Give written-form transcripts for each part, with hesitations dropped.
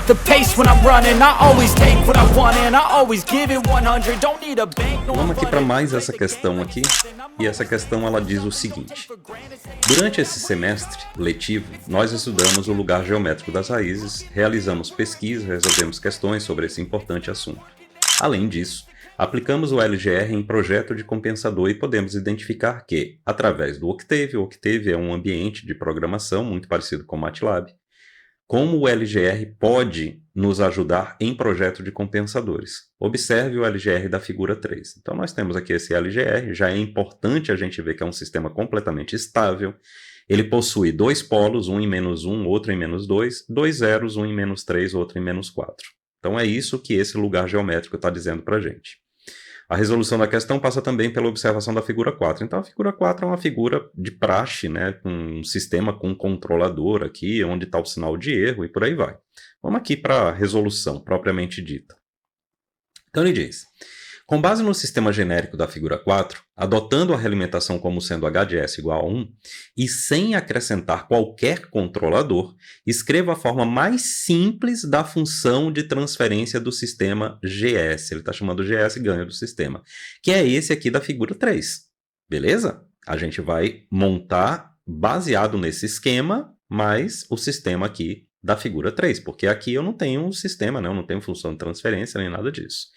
the pace when I'm running. I always take what I want and I always give it 100. Don't need a bank, no. Vamos aqui para mais essa questão aqui. E essa questão ela diz o seguinte: durante esse semestre letivo, nós estudamos o lugar geométrico das raízes, realizamos pesquisa, resolvemos questões sobre esse importante assunto. Além disso, aplicamos o LGR em projeto de compensador e podemos identificar que, através do Octave, o Octave é um ambiente de programação muito parecido com o MATLAB, como o LGR pode nos ajudar em projeto de compensadores. Observe o LGR da figura 3. Então nós temos aqui esse LGR, já é importante a gente ver que é um sistema completamente estável. Ele possui dois polos, um em -1, outro em -2, dois zeros, um em -3, outro em -4. Então é isso que esse lugar geométrico está dizendo para a gente. A resolução da questão passa também pela observação da figura 4. Então a figura 4 é uma figura de praxe, né, com um sistema com um controlador aqui, onde está o sinal de erro e por aí vai. Vamos aqui para a resolução propriamente dita. Então ele diz: com base no sistema genérico da figura 4, adotando a realimentação como sendo h de s igual a 1, e sem acrescentar qualquer controlador, escreva a forma mais simples da função de transferência do sistema GS. Ele está chamando GS ganho do sistema, que é esse aqui da figura 3. Beleza? A gente vai montar baseado nesse esquema, mais o sistema aqui da figura 3, porque aqui eu não tenho um sistema, né? Eu não tenho função de transferência nem nada disso.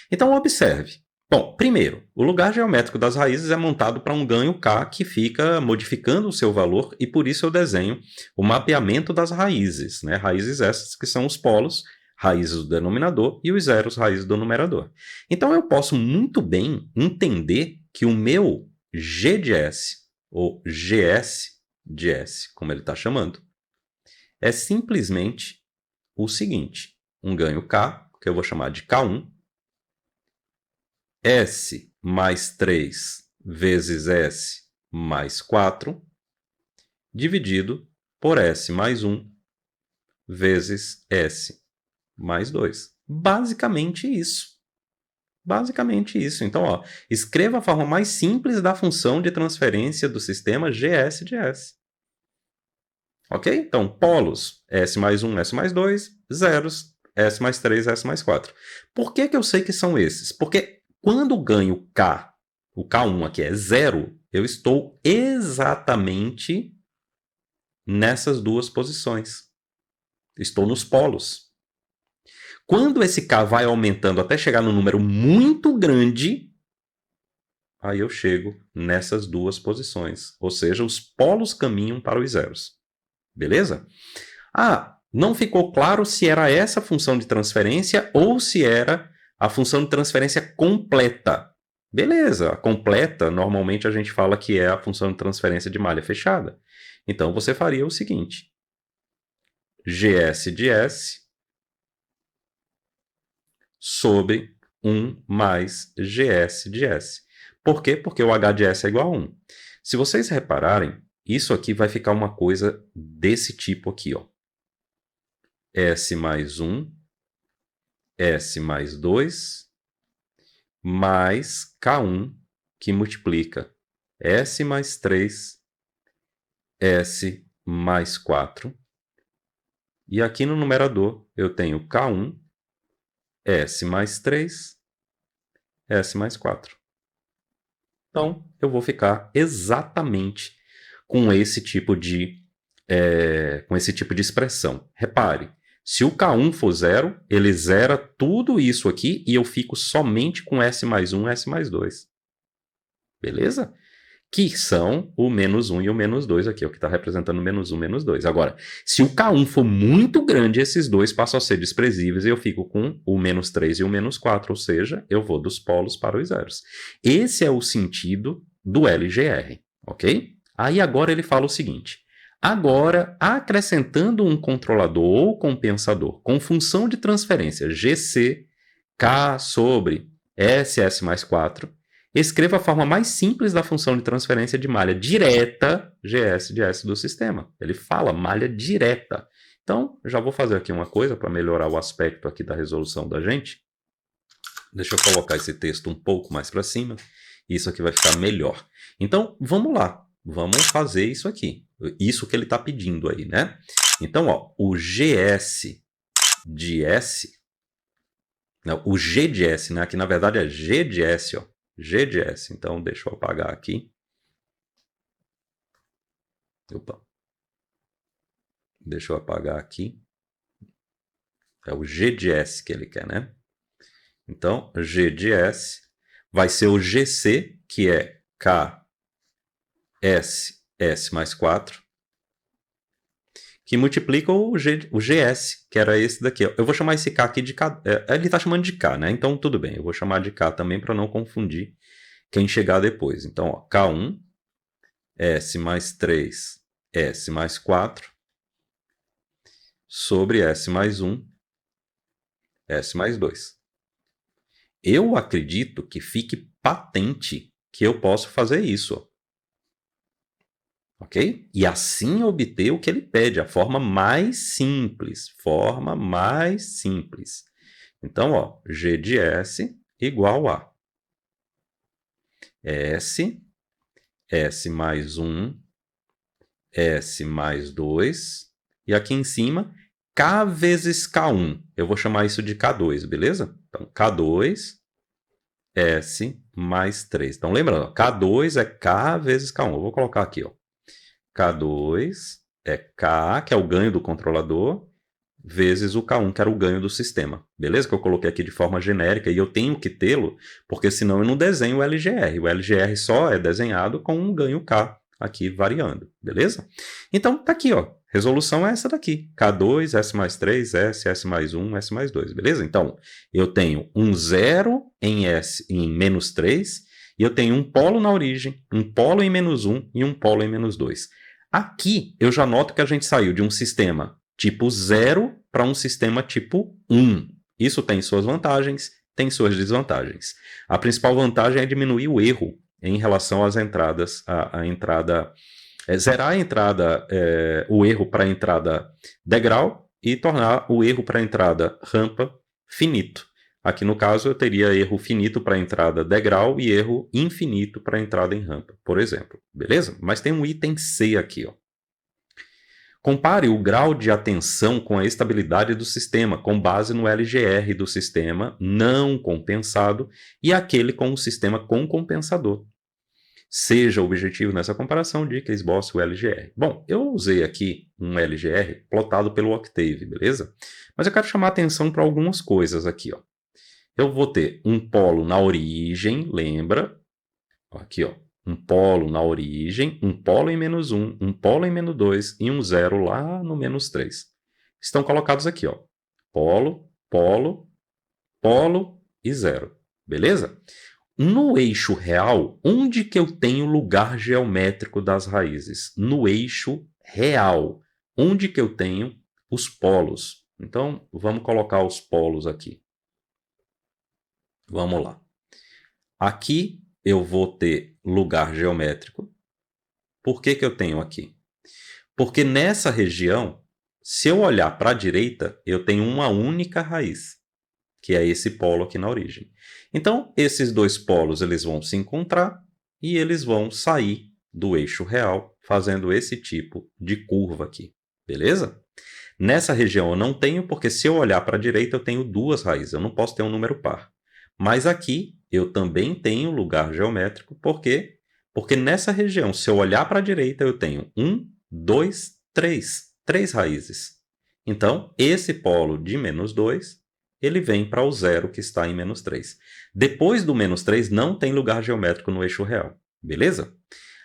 Então, observe. Bom, primeiro, o lugar geométrico das raízes é montado para um ganho K que fica modificando o seu valor e por isso eu desenho o mapeamento das raízes, né? Raízes essas que são os polos, raízes do denominador e os zeros, raízes do numerador. Então, eu posso muito bem entender que o meu G de S, ou GS de S, como ele está chamando, é simplesmente o seguinte: um ganho K, que eu vou chamar de K1, S mais 3 vezes S mais 4, dividido por S mais 1 vezes S mais 2. Basicamente isso. Basicamente isso. Então, ó, escreva a forma mais simples da função de transferência do sistema GS de S. Ok? Então, polos, S mais 1, S mais 2, zeros, S mais 3, S mais 4. Por que eu sei que são esses? Porque quando ganho K, o K1 aqui é 0, eu estou exatamente nessas duas posições. Estou nos polos. Quando esse K vai aumentando até chegar num número muito grande, aí eu chego nessas duas posições. Ou seja, os polos caminham para os zeros. Beleza? Ah, não ficou claro se era essa função de transferência ou se era a função de transferência completa. Beleza, a completa, normalmente a gente fala que é a função de transferência de malha fechada. Então, você faria o seguinte: GS de S sobre 1 mais GS de S. Por quê? Porque o H de S é igual a 1. Se vocês repararem, isso aqui vai ficar uma coisa desse tipo aqui, ó. S mais 1, S mais 2, mais K1, que multiplica S mais 3, S mais 4. E aqui no numerador eu tenho K1, S mais 3, S mais 4. Então, eu vou ficar exatamente com esse tipo de expressão. Repare, se o K1 for 0, ele zera tudo isso aqui e eu fico somente com S mais 1, S mais 2. Beleza? Que são o -1 e o -2 aqui, o que está representando o -1, -2. Agora, se o K1 for muito grande, esses dois passam a ser desprezíveis e eu fico com o -3 e o -4, ou seja, eu vou dos polos para os zeros. Esse é o sentido do LGR, ok? Aí agora ele fala o seguinte: agora, acrescentando um controlador ou compensador com função de transferência GC, K sobre SS mais 4, escreva a forma mais simples da função de transferência de malha direta GS de S do sistema. Ele fala malha direta. Então, já vou fazer aqui uma coisa para melhorar o aspecto aqui da resolução da gente. Deixa eu colocar esse texto um pouco mais para cima. Isso aqui vai ficar melhor. Então, vamos lá. Vamos fazer isso aqui. Isso que ele está pedindo aí, né? Então, ó, o GS de S, não, o G de S, né? Aqui na verdade é G de S, ó. G de S. Então deixa eu apagar aqui. Opa. Deixa eu apagar aqui. É o G de S que ele quer, né? Então, G de S vai ser o GC, que é KS, S mais 4, que multiplica o GS, que era esse daqui. Eu vou chamar esse K aqui de K. Ele está chamando de K, né? Então, tudo bem. Eu vou chamar de K também para não confundir quem chegar depois. Então, ó, K1, S mais 3, S mais 4, sobre S mais 1, S mais 2. Eu acredito que fique patente que eu posso fazer isso. Ó. Ok? E assim obter o que ele pede, a forma mais simples. Forma mais simples. Então, ó, G de S igual a S, S mais 1, S mais 2, e aqui em cima, K vezes K1. Eu vou chamar isso de K2, beleza? Então, K2, S mais 3. Então, lembrando, ó, K2 é K vezes K1. Eu vou colocar aqui, ó. K2 é K, que é o ganho do controlador, vezes o K1, que era o ganho do sistema. Beleza? Que eu coloquei aqui de forma genérica e eu tenho que tê-lo, porque senão eu não desenho o LGR. O LGR só é desenhado com um ganho K aqui variando. Beleza? Então, tá aqui, ó. Resolução é essa daqui. K2, S mais 3, S, S mais 1, S mais 2. Beleza? Então, eu tenho um zero em S em menos 3 e eu tenho um polo na origem, um polo em menos 1 e um polo em menos 2. Aqui, eu já noto que a gente saiu de um sistema tipo 0 para um sistema tipo 1. Isso tem suas vantagens, tem suas desvantagens. A principal vantagem é diminuir o erro em relação às entradas, a entrada, zerar a entrada, o erro para a entrada degrau e tornar o erro para a entrada rampa finito. Aqui no caso eu teria erro finito para a entrada degrau e erro infinito para a entrada em rampa, por exemplo. Beleza? Mas tem um item C aqui, ó. Compare o grau de atenção com a estabilidade do sistema, com base no LGR do sistema não compensado e aquele com o sistema com compensador. Seja o objetivo nessa comparação de que esboce o LGR. Bom, eu usei aqui um LGR plotado pelo Octave, beleza? Mas eu quero chamar a atenção para algumas coisas aqui, ó. Eu vou ter um polo na origem, lembra? Aqui, ó. Um polo na origem, um polo em menos 1, um polo em menos 2 e um zero lá no menos 3. Estão colocados aqui, ó. Polo, polo, polo e zero. Beleza? No eixo real, onde que eu tenho o lugar geométrico das raízes? No eixo real, onde que eu tenho os polos? Então, vamos colocar os polos aqui. Vamos lá. Aqui eu vou ter lugar geométrico. Por que que eu tenho aqui? Porque nessa região, se eu olhar para a direita, eu tenho uma única raiz, que é esse polo aqui na origem. Então, esses dois polos eles vão se encontrar e eles vão sair do eixo real, fazendo esse tipo de curva aqui. Beleza? Nessa região eu não tenho, porque se eu olhar para a direita, eu tenho duas raízes. Eu não posso ter um número par. Mas aqui eu também tenho lugar geométrico, por quê? Porque nessa região, se eu olhar para a direita, eu tenho 1, 2, 3. 3 raízes. Então, esse polo de menos 2, ele vem para o zero que está em menos 3. Depois do menos 3, não tem lugar geométrico no eixo real. Beleza?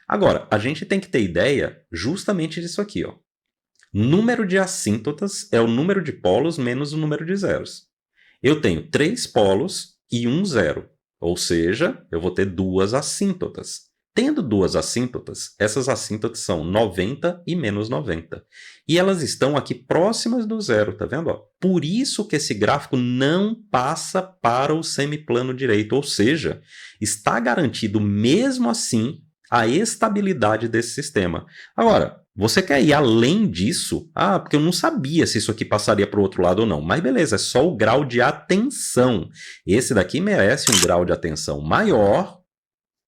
Agora, a gente tem que ter ideia justamente disso aqui, ó. Número de assíntotas é o número de polos menos o número de zeros. Eu tenho 3 polos e um zero, ou seja, eu vou ter duas assíntotas. Tendo duas assíntotas, essas assíntotas são 90 e menos 90. E elas estão aqui próximas do zero, tá vendo? Ó? Por isso que esse gráfico não passa para o semiplano direito, ou seja, está garantido mesmo assim a estabilidade desse sistema. Agora, você quer ir além disso? Ah, porque eu não sabia se isso aqui passaria para o outro lado ou não. Mas beleza, é só o grau de atenção. Esse daqui merece um grau de atenção maior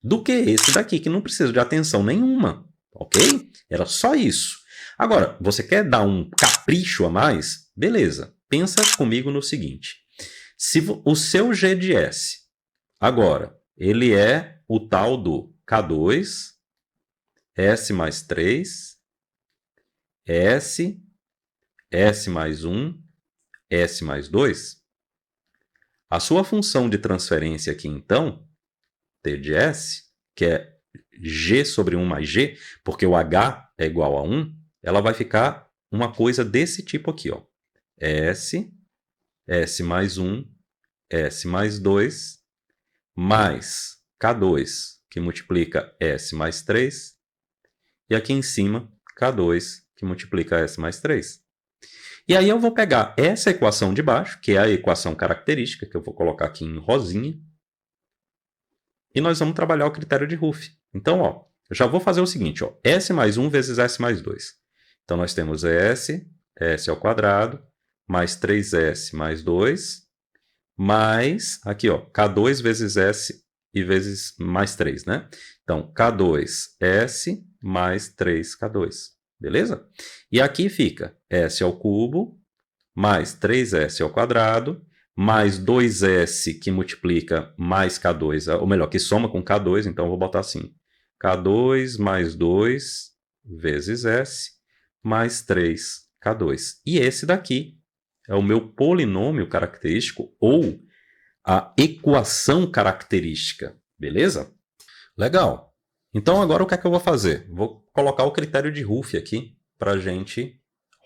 do que esse daqui, que não precisa de atenção nenhuma. Ok? Era só isso. Agora, você quer dar um capricho a mais? Beleza. pensa comigo no seguinte. Se o seu G de S, agora, ele é o tal do K2, S mais 3, S, S mais 1, S mais 2. A sua função de transferência aqui, então, T de S, que é G sobre 1 mais G, porque o H é igual a 1, ela vai ficar uma coisa desse tipo aqui, ó. S, S mais 1, S mais 2, mais K2, que multiplica S mais 3, e aqui em cima, K2, que multiplica S mais 3. E aí eu vou pegar essa equação de baixo, que é a equação característica, que eu vou colocar aqui em rosinha, e nós vamos trabalhar o critério de Ruff. Então, ó, eu já vou fazer o seguinte, ó, S mais 1 vezes S mais 2. Então, nós temos S, S ao quadrado, mais 3S mais 2, mais, aqui, ó, K2 vezes S e vezes mais 3, né? Então, K2S mais 3K2. Beleza? E aqui fica S ao cubo, mais 3S ao quadrado, mais 2S que multiplica mais K2, ou melhor, que soma com K2, então eu vou botar assim, K2 mais 2 vezes S, mais 3K2. E esse daqui é o meu polinômio característico, ou a equação característica, beleza? Legal. Então agora o que é que eu vou fazer? Vou colocar o critério de Ruff aqui para a gente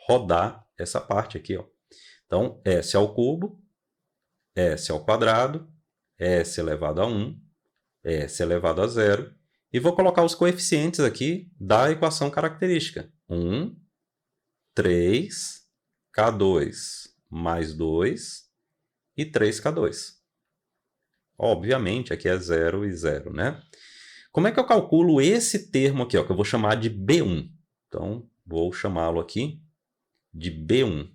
rodar essa parte aqui, ó. Então, S ao cubo, S ao quadrado, S elevado a 1, S elevado a 0, e vou colocar os coeficientes aqui da equação característica. 1, 3, K2 mais 2 e 3K2. Obviamente, aqui é 0 e 0, né? Como é que eu calculo esse termo aqui, ó, que eu vou chamar de B1? Então, vou chamá-lo aqui de B1.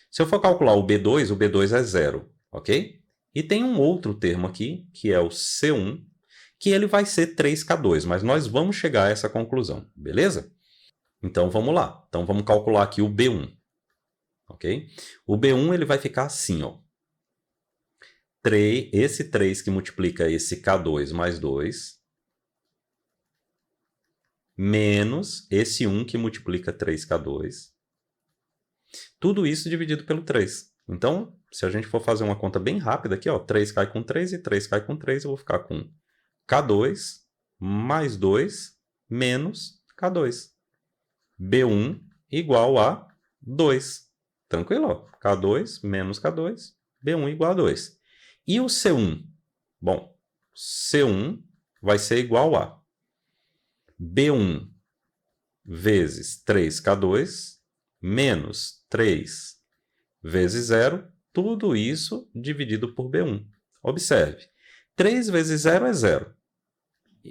Se eu for calcular o B2 é 0, ok? E tem um outro termo aqui, que é o C1, que ele vai ser 3K2, mas nós vamos chegar a essa conclusão, beleza? Então, vamos lá. Então, vamos calcular aqui o B1, ok? O B1 ele vai ficar assim, ó. Esse 3 que multiplica esse K2 mais 2, menos esse 1 que multiplica 3K2. Tudo isso dividido pelo 3. Então, se a gente for fazer uma conta bem rápida aqui, ó, 3 cai com 3 e 3 cai com 3, eu vou ficar com K2 mais 2 menos K2. B1 igual a 2. Tranquilo? Ó. K2 menos K2, B1 igual a 2. E o C1? Bom, C1 vai ser igual a B1 vezes 3K2 menos 3 vezes 0, tudo isso dividido por B1. Observe, 3 vezes 0 é 0.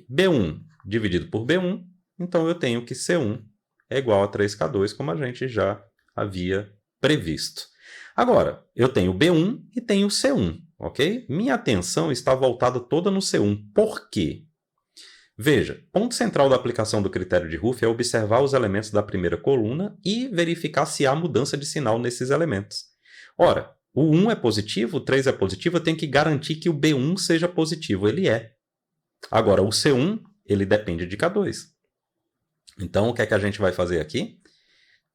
B1 dividido por B1, então eu tenho que C1 é igual a 3K2, como a gente já havia previsto. Agora, eu tenho B1 e tenho C1, ok? Minha atenção está voltada toda no C1. Por quê? Veja, ponto central da aplicação do critério de Ruff é observar os elementos da primeira coluna e verificar se há mudança de sinal nesses elementos. Ora, o 1 é positivo, o 3 é positivo, eu tenho que garantir que o B1 seja positivo. Ele é. Agora, o C1, ele depende de K2. Então, o que é que a gente vai fazer aqui?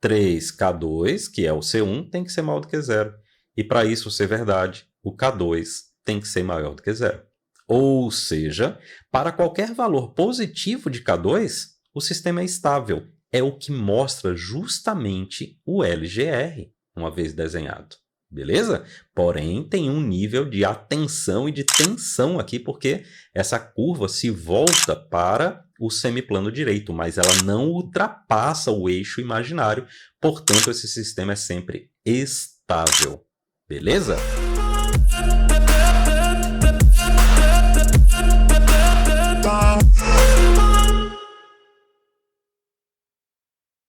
3K2, que é o C1, tem que ser maior do que 0. E para isso ser verdade, o K2 tem que ser maior do que 0. Ou seja, para qualquer valor positivo de K2, o sistema é estável. É o que mostra justamente o LGR, uma vez desenhado. Beleza? Porém, tem um nível de atenção e de tensão aqui, porque essa curva se volta para o semiplano direito, mas ela não ultrapassa o eixo imaginário. Portanto, esse sistema é sempre estável. Beleza?